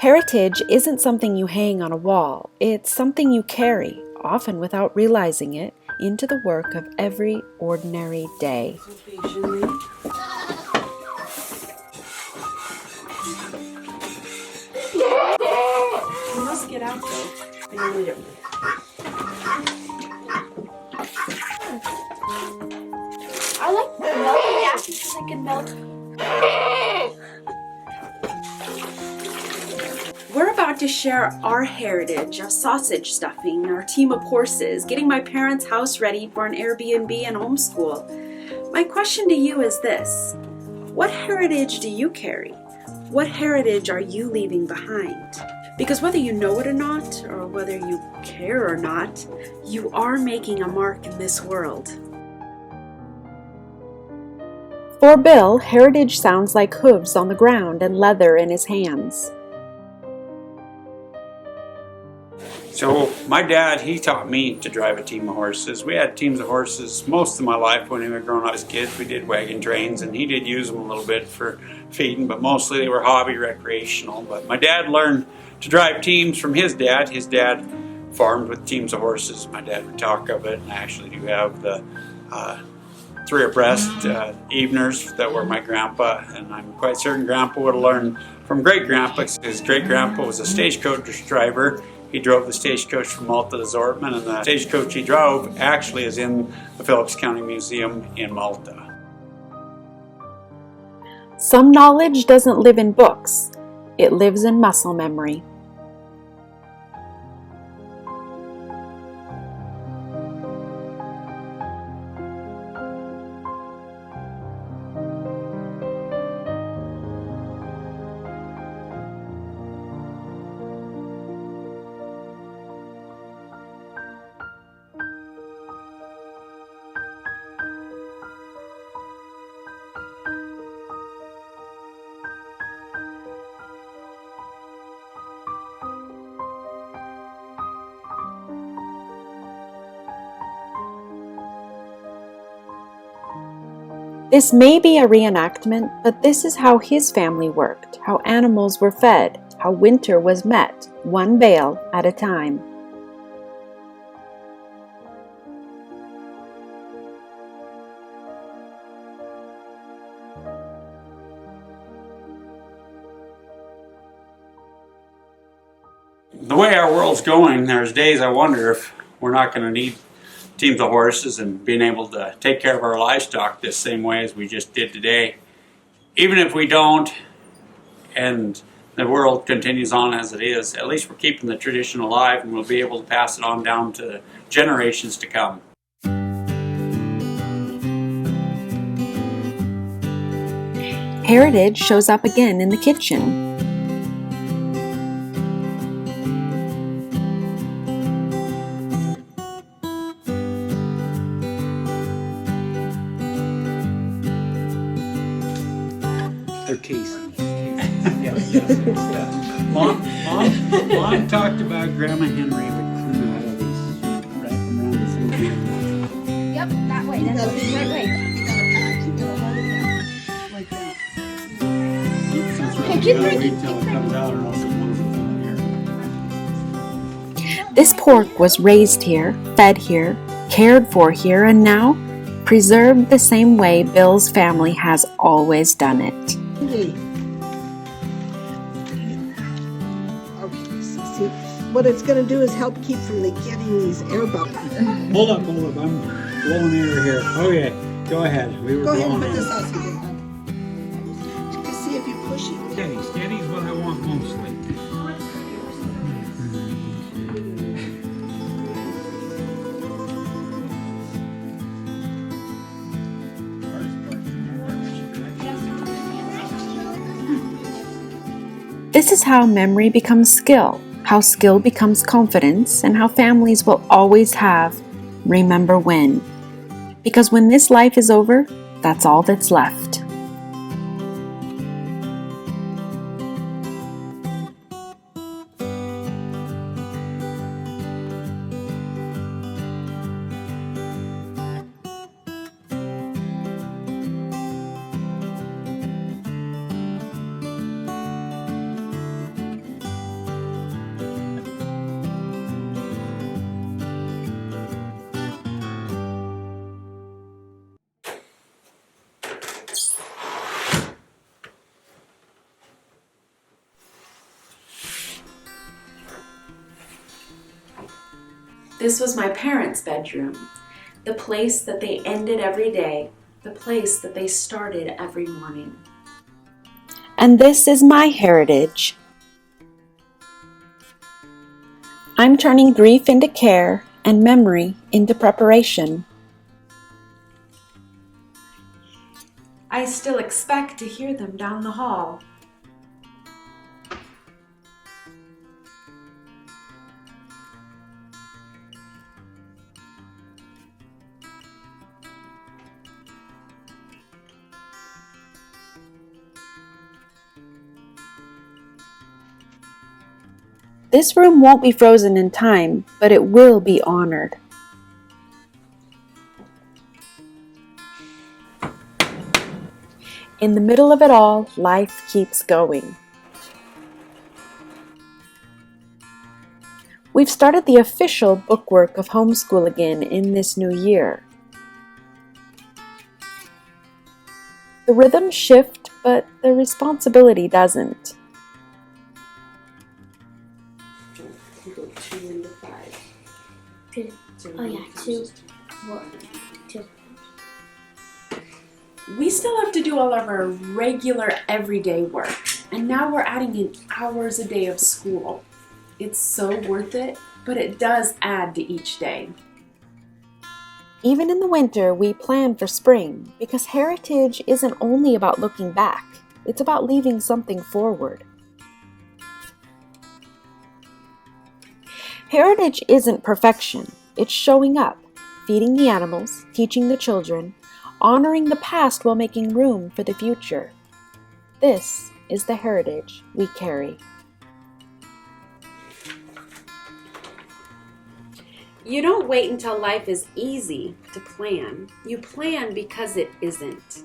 Heritage isn't something you hang on a wall. It's something you carry, often without realizing it, into the work of every ordinary day. You must get out though. I need it. I like melting gas because I can melt. We're about to share our heritage of sausage stuffing, our team of horses, getting my parents' house ready for an Airbnb and homeschool. My question to you is this: what heritage do you carry? What heritage are you leaving behind? Because whether you know it or not, or whether you care or not, you are making a mark in this world. For Bill, heritage sounds like hooves on the ground and leather in his hands. So my dad, he taught me to drive a team of horses. We had teams of horses most of my life when we were growing up as kids. We did wagon trains, and he did use them a little bit for feeding, but mostly they were hobby recreational. But my dad learned to drive teams from his dad. His dad farmed with teams of horses. My dad would talk of it, and I actually do have the three abreast eveners that were my grandpa, and I'm quite certain grandpa would have learned from great grandpa. His great grandpa was a stagecoach driver. He drove the stagecoach from Malta to Zortman, and the stagecoach he drove actually is in the Phillips County Museum in Malta. Some knowledge doesn't live in books. It lives in muscle memory. This may be a reenactment, but this is how his family worked, how animals were fed, how winter was met, one bale at a time. The way our world's going, there's days I wonder if we're not going to need teams of horses and being able to take care of our livestock the same way as we just did today. Even if we don't, and the world continues on as it is, at least we're keeping the tradition alive, and we'll be able to pass it on down to generations to come. Heritage shows up again in the kitchen. They're tasty. Mom talked about Grandma Henry would clean all of these right around the sink. Yep, that way. That's the right way. Like that. Okay, keep Wait drinking. till it comes out, or else it won't fit in here. This pork was raised here, fed here, cared for here, and now preserved the same way Bill's family has always done it. Okay, so see, what it's going to do is help keep from getting these air bubbles. Hold up, I'm blowing air here. Okay, go ahead. We were Go ahead and blowing put air. this out so you can see if you push it. Steady is what I want mostly. This is how memory becomes skill, how skill becomes confidence, and how families will always have remember when. Because when this life is over, that's all that's left. This was my parents' bedroom, the place that they ended every day, the place that they started every morning. And this is my heritage. I'm turning grief into care and memory into preparation. I still expect to hear them down the hall. This room won't be frozen in time, but it will be honored. In the middle of it all, life keeps going. We've started the official bookwork of homeschool again in this new year. The rhythms shift, but the responsibility doesn't. Oh yeah, 2, 4, 2. We still have to do all of our regular everyday work, and now we're adding in hours a day of school. It's so worth it, but it does add to each day. Even in the winter, we plan for spring because heritage isn't only about looking back, it's about leaving something forward. Heritage isn't perfection, it's showing up, feeding the animals, teaching the children, honoring the past while making room for the future. This is the heritage we carry. You don't wait until life is easy to plan. You plan because it isn't.